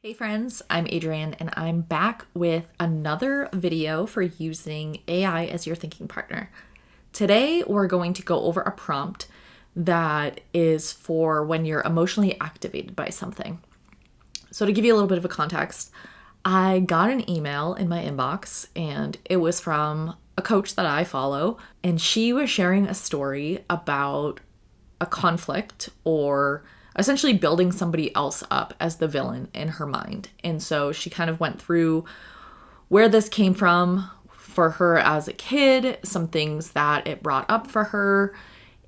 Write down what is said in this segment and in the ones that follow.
Hey friends, I'm Adrienne and I'm back with another video for using AI as your thinking partner. Today we're going to go over a prompt that is for when you're emotionally activated by something. So to give you a little bit of a context, I got an email in my inbox and it was from a coach that I follow, and she was sharing a story about a conflict or essentially building somebody else up as the villain in her mind. And so she kind of went through where this came from for her as a kid, some things that it brought up for her,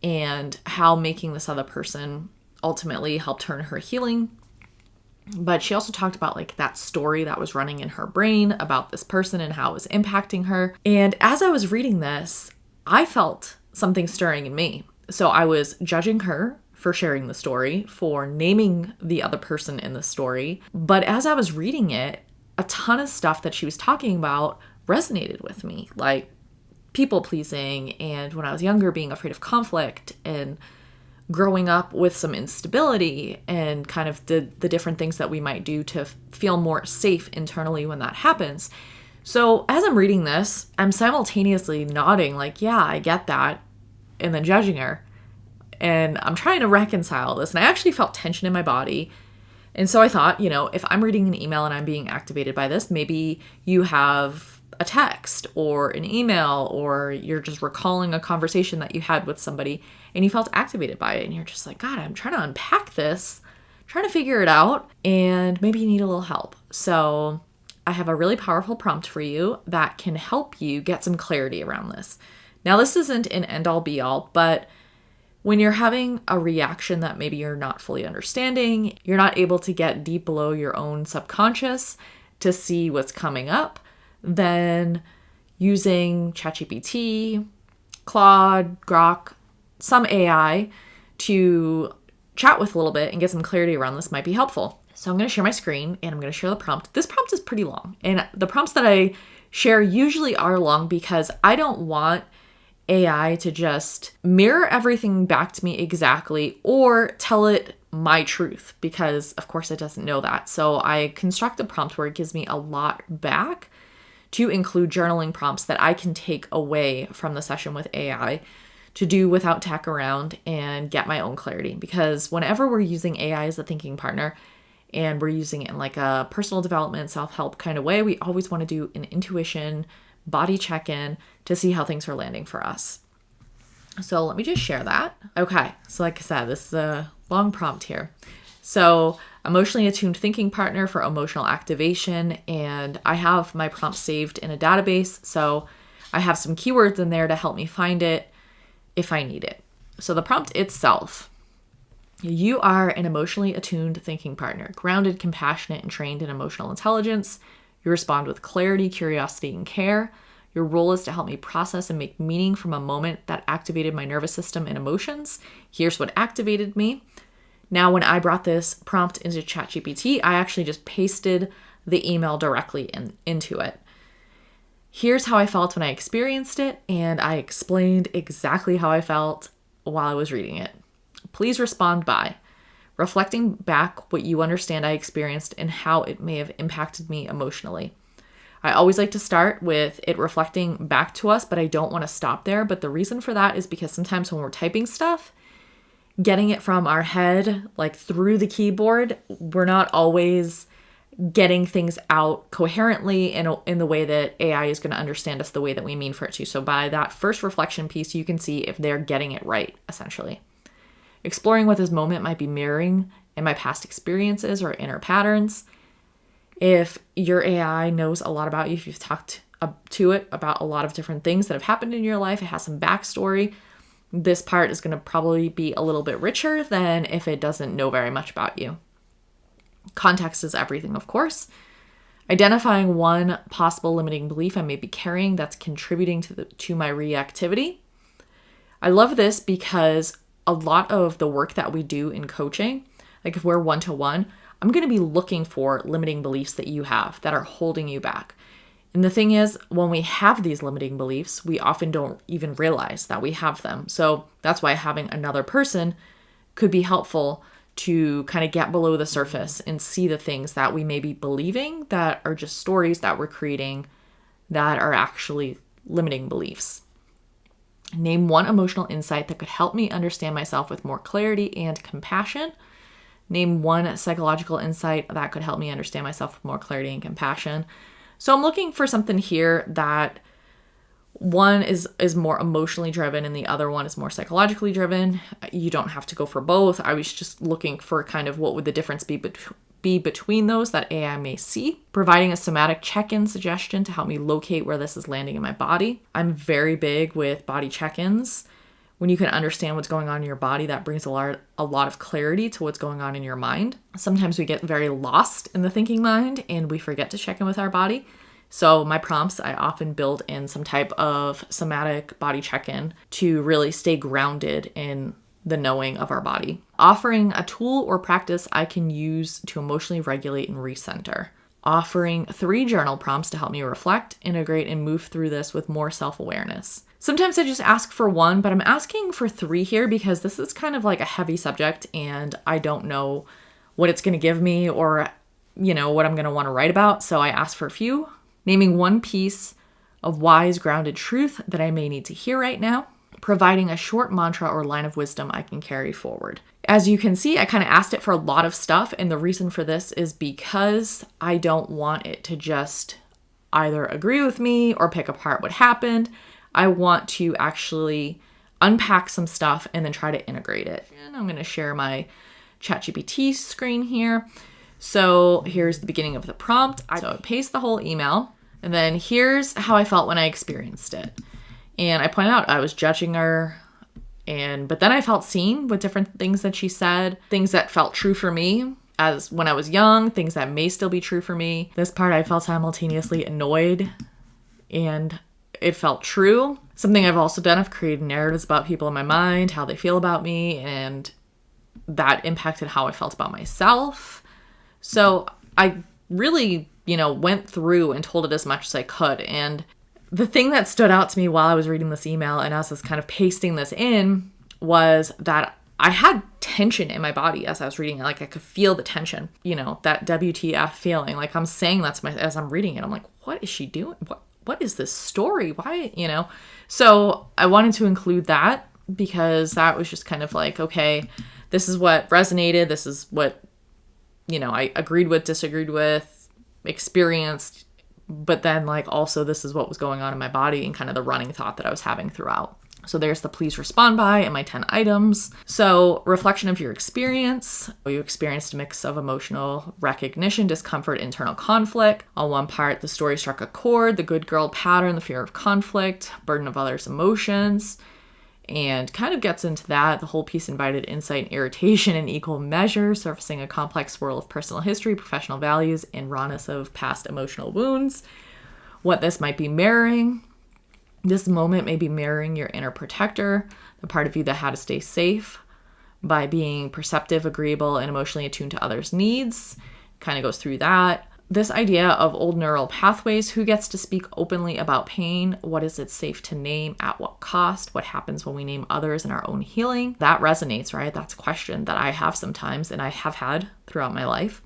and how making this other person ultimately helped her in her healing. But she also talked about like that story that was running in her brain about this person and how it was impacting her. And as I was reading this, I felt something stirring in me. So I was judging her for sharing the story, for naming the other person in the story. But as I was reading it, a ton of stuff that she was talking about resonated with me, like people pleasing, and when I was younger, being afraid of conflict, and growing up with some instability, and kind of the different things that we might do to feel more safe internally when that happens. So as I'm reading this, I'm simultaneously nodding like, yeah, I get that, and then judging her. And I'm trying to reconcile this. And I actually felt tension in my body. And so I thought, if I'm reading an email and I'm being activated by this, maybe you have a text or an email, or you're just recalling a conversation that you had with somebody and you felt activated by it. And you're just like, God, I'm trying to unpack this, trying to figure it out. And maybe you need a little help. So I have a really powerful prompt for you that can help you get some clarity around this. Now, this isn't an end all be all, but when you're having a reaction that maybe you're not fully understanding, you're not able to get deep below your own subconscious to see what's coming up, then using ChatGPT, Claude, Grok, some AI to chat with a little bit and get some clarity around this might be helpful. So I'm going to share my screen and I'm going to share the prompt. This prompt is pretty long, and the prompts that I share usually are long because I don't want AI to just mirror everything back to me exactly or tell it my truth, because of course it doesn't know that. So I construct a prompt where it gives me a lot back to include journaling prompts that I can take away from the session with AI to do without tech around and get my own clarity. Because whenever we're using AI as a thinking partner and we're using it in like a personal development, self-help kind of way, we always want to do an intuition body check-in to see how things are landing for us. So let me just share that. Okay, so like I said, this is a long prompt here. So emotionally attuned thinking partner for emotional activation, and I have my prompt saved in a database, so I have some keywords in there to help me find it if I need it. So the prompt itself: you are an emotionally attuned thinking partner, grounded, compassionate, and trained in emotional intelligence. You respond with clarity, curiosity, and care. Your role is to help me process and make meaning from a moment that activated my nervous system and emotions. Here's what activated me. Now, when I brought this prompt into ChatGPT, I actually just pasted the email directly into it. Here's how I felt when I experienced it, and I explained exactly how I felt while I was reading it. Please respond by reflecting back what you understand I experienced and how it may have impacted me emotionally. I always like to start with it reflecting back to us, but I don't want to stop there. But the reason for that is because sometimes when we're typing stuff, getting it from our head, like through the keyboard, we're not always getting things out coherently in the way that AI is going to understand us the way that we mean for it to. So by that first reflection piece, you can see if they're getting it right, essentially. Exploring what this moment might be mirroring in my past experiences or inner patterns. If your AI knows a lot about you, if you've talked to it about a lot of different things that have happened in your life, it has some backstory, this part is going to probably be a little bit richer than if it doesn't know very much about you. Context is everything, of course. Identifying one possible limiting belief I may be carrying that's contributing to my reactivity. I love this because a lot of the work that we do in coaching, like if we're one-to-one, I'm going to be looking for limiting beliefs that you have that are holding you back. And the thing is, when we have these limiting beliefs, we often don't even realize that we have them. So that's why having another person could be helpful to kind of get below the surface and see the things that we may be believing that are just stories that we're creating that are actually limiting beliefs. Name one emotional insight that could help me understand myself with more clarity and compassion. Name one psychological insight that could help me understand myself with more clarity and compassion. So I'm looking for something here that one is more emotionally driven and the other one is more psychologically driven. You don't have to go for both. I was just looking for kind of what would the difference be between those that AI may see. Providing a somatic check-in suggestion to help me locate where this is landing in my body. I'm very big with body check-ins. When you can understand what's going on in your body, that brings a lot of clarity to what's going on in your mind. Sometimes we get very lost in the thinking mind and we forget to check in with our body. So my prompts, I often build in some type of somatic body check-in to really stay grounded in the knowing of our body. Offering a tool or practice I can use to emotionally regulate and recenter. Offering 3 journal prompts to help me reflect, integrate, and move through this with more self-awareness. Sometimes I just ask for 1, but I'm asking for 3 here because this is kind of like a heavy subject and I don't know what it's going to give me or, what I'm going to want to write about. So I asked for a few. Naming one piece of wise, grounded truth that I may need to hear right now. Providing a short mantra or line of wisdom I can carry forward. As you can see, I kind of asked it for a lot of stuff, and the reason for this is because I don't want it to just either agree with me or pick apart what happened. I want to actually unpack some stuff and then try to integrate it. And I'm going to share my ChatGPT screen here. So here's the beginning of the prompt. So I paste the whole email, and then here's how I felt when I experienced it. And I point out I was judging her, but then I felt seen with different things that she said, things that felt true for me as when I was young, things that may still be true for me. This part I felt simultaneously annoyed and it felt true. Something I've also done, I've created narratives about people in my mind, how they feel about me, and that impacted how I felt about myself. So I really, went through and told it as much as I could. And the thing that stood out to me while I was reading this email and as I was kind of pasting this in was that I had tension in my body as I was reading it. Like I could feel the tension, that WTF feeling. Like I'm saying that to as I'm reading it. I'm like, what is she doing? What is this story? Why, So I wanted to include that because that was just kind of like, okay, this is what resonated. This is what I agreed with, disagreed with, experienced, but then also this is what was going on in my body and kind of the running thought that I was having throughout. So there's the please respond by and my 10 items. So reflection of your experience. You experienced a mix of emotional recognition, discomfort, internal conflict. On one part, the story struck a chord, the good girl pattern, the fear of conflict, burden of others' emotions. And kind of gets into that. The whole piece invited insight and irritation in equal measure, surfacing a complex swirl of personal history, professional values, and rawness of past emotional wounds. What this might be mirroring. This moment may be mirroring your inner protector, the part of you that had to stay safe by being perceptive, agreeable, and emotionally attuned to others' needs. Kind of goes through that. This idea of old neural pathways, who gets to speak openly about pain? What is it safe to name? At what cost? What happens when we name others in our own healing? That resonates, right? That's a question that I have sometimes and I have had throughout my life.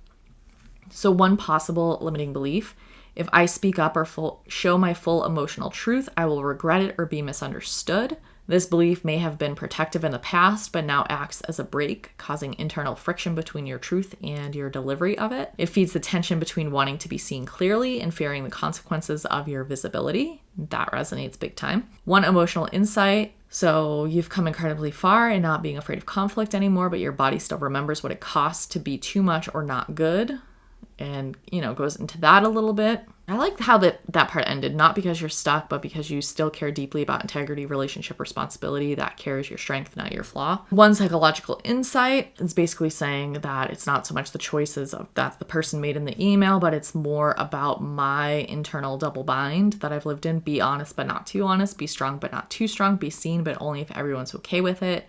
So one possible limiting belief, if I speak up or show my full emotional truth, I will regret it or be misunderstood. This belief may have been protective in the past, but now acts as a brake, causing internal friction between your truth and your delivery of it. It feeds the tension between wanting to be seen clearly and fearing the consequences of your visibility. That resonates big time. One emotional insight. So you've come incredibly far in not being afraid of conflict anymore, but your body still remembers what it costs to be too much or not good. And, goes into that a little bit. I like how that part ended, not because you're stuck, but because you still care deeply about integrity, relationship, responsibility. That carries your strength, not your flaw. One psychological insight is basically saying that it's not so much the choices that the person made in the email, but it's more about my internal double bind that I've lived in. Be honest, but not too honest. Be strong, but not too strong. Be seen, but only if everyone's okay with it.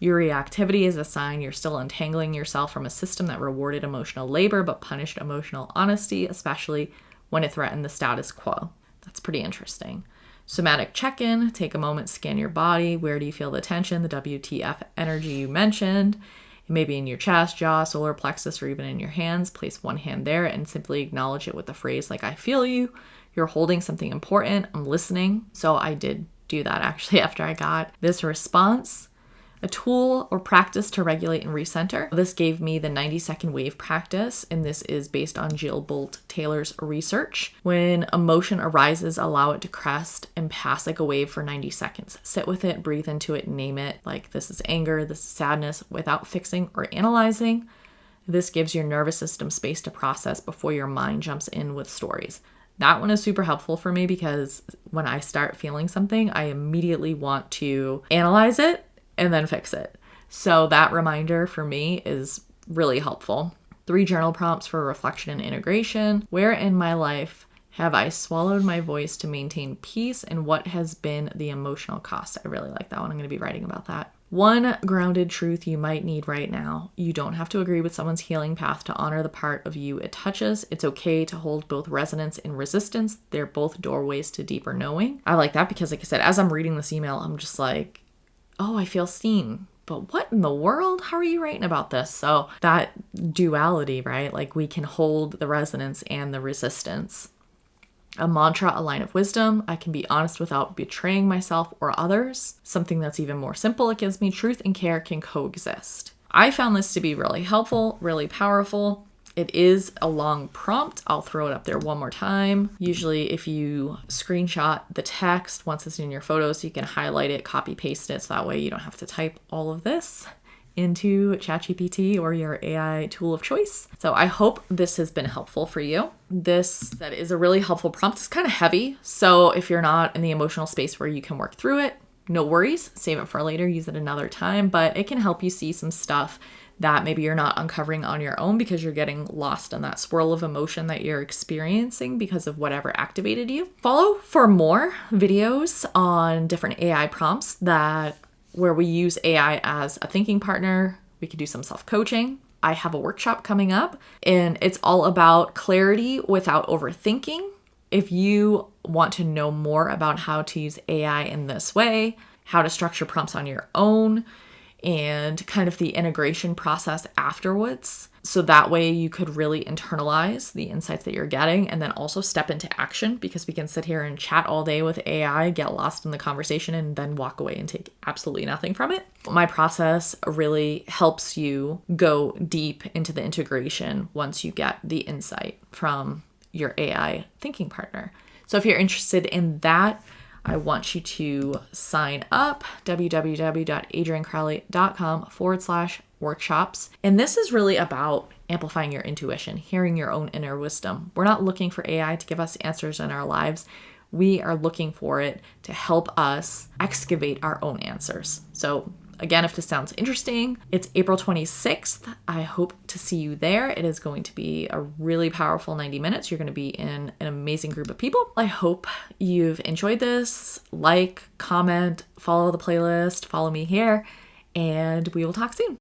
Your reactivity is a sign you're still untangling yourself from a system that rewarded emotional labor but punished emotional honesty, especially when it threatened the status quo. That's pretty interesting. Somatic check-in, take a moment, scan your body. Where do you feel the tension, the WTF energy you mentioned? maybe in your chest, jaw, solar plexus, or even in your hands. Place one hand there and simply acknowledge it with a phrase like, I feel you. You're holding something important. I'm listening. So I did do that actually after I got this response. A tool or practice to regulate and recenter. This gave me the 90-second wave practice, and this is based on Jill Bolt Taylor's research. When emotion arises, allow it to crest and pass like a wave for 90 seconds. Sit with it, breathe into it, name it. Like, this is anger, this is sadness, without fixing or analyzing. This gives your nervous system space to process before your mind jumps in with stories. That one is super helpful for me because when I start feeling something, I immediately want to analyze it and then fix it. So that reminder for me is really helpful. 3 journal prompts for reflection and integration. Where in my life have I swallowed my voice to maintain peace, and what has been the emotional cost? I really like that one. I'm going to be writing about that. 1 grounded truth you might need right now. You don't have to agree with someone's healing path to honor the part of you it touches. It's okay to hold both resonance and resistance. They're both doorways to deeper knowing. I like that because, like I said, as I'm reading this email, I'm just like, oh, I feel seen. But what in the world? How are you writing about this? So that duality, right? Like, we can hold the resonance and the resistance. A mantra, a line of wisdom. I can be honest without betraying myself or others. Something that's even more simple. It gives me truth and care can coexist. I found this to be really helpful, really powerful. It is a long prompt. I'll throw it up there one more time. Usually if you screenshot the text, once it's in your photos, you can highlight it, copy paste it, so that way you don't have to type all of this into ChatGPT or your AI tool of choice. So I hope this has been helpful for you. That is a really helpful prompt. It's kind of heavy. So if you're not in the emotional space where you can work through it, no worries. Save it for later, use it another time, but it can help you see some stuff that maybe you're not uncovering on your own because you're getting lost in that swirl of emotion that you're experiencing because of whatever activated you. Follow for more videos on different AI prompts where we use AI as a thinking partner. We could do some self-coaching. I have a workshop coming up, and it's all about clarity without overthinking. If you want to know more about how to use AI in this way, how to structure prompts on your own, and kind of the integration process afterwards. So that way you could really internalize the insights that you're getting and then also step into action, because we can sit here and chat all day with AI, get lost in the conversation, and then walk away and take absolutely nothing from it. My process really helps you go deep into the integration once you get the insight from your AI thinking partner. So if you're interested in that, I want you to sign up, www.adriancrowley.com/workshops. And this is really about amplifying your intuition, hearing your own inner wisdom. We're not looking for AI to give us answers in our lives. We are looking for it to help us excavate our own answers. So again, if this sounds interesting, it's April 26th. I hope to see you there. It is going to be a really powerful 90 minutes. You're going to be in an amazing group of people. I hope you've enjoyed this. Like, comment, follow the playlist, follow me here, and we will talk soon.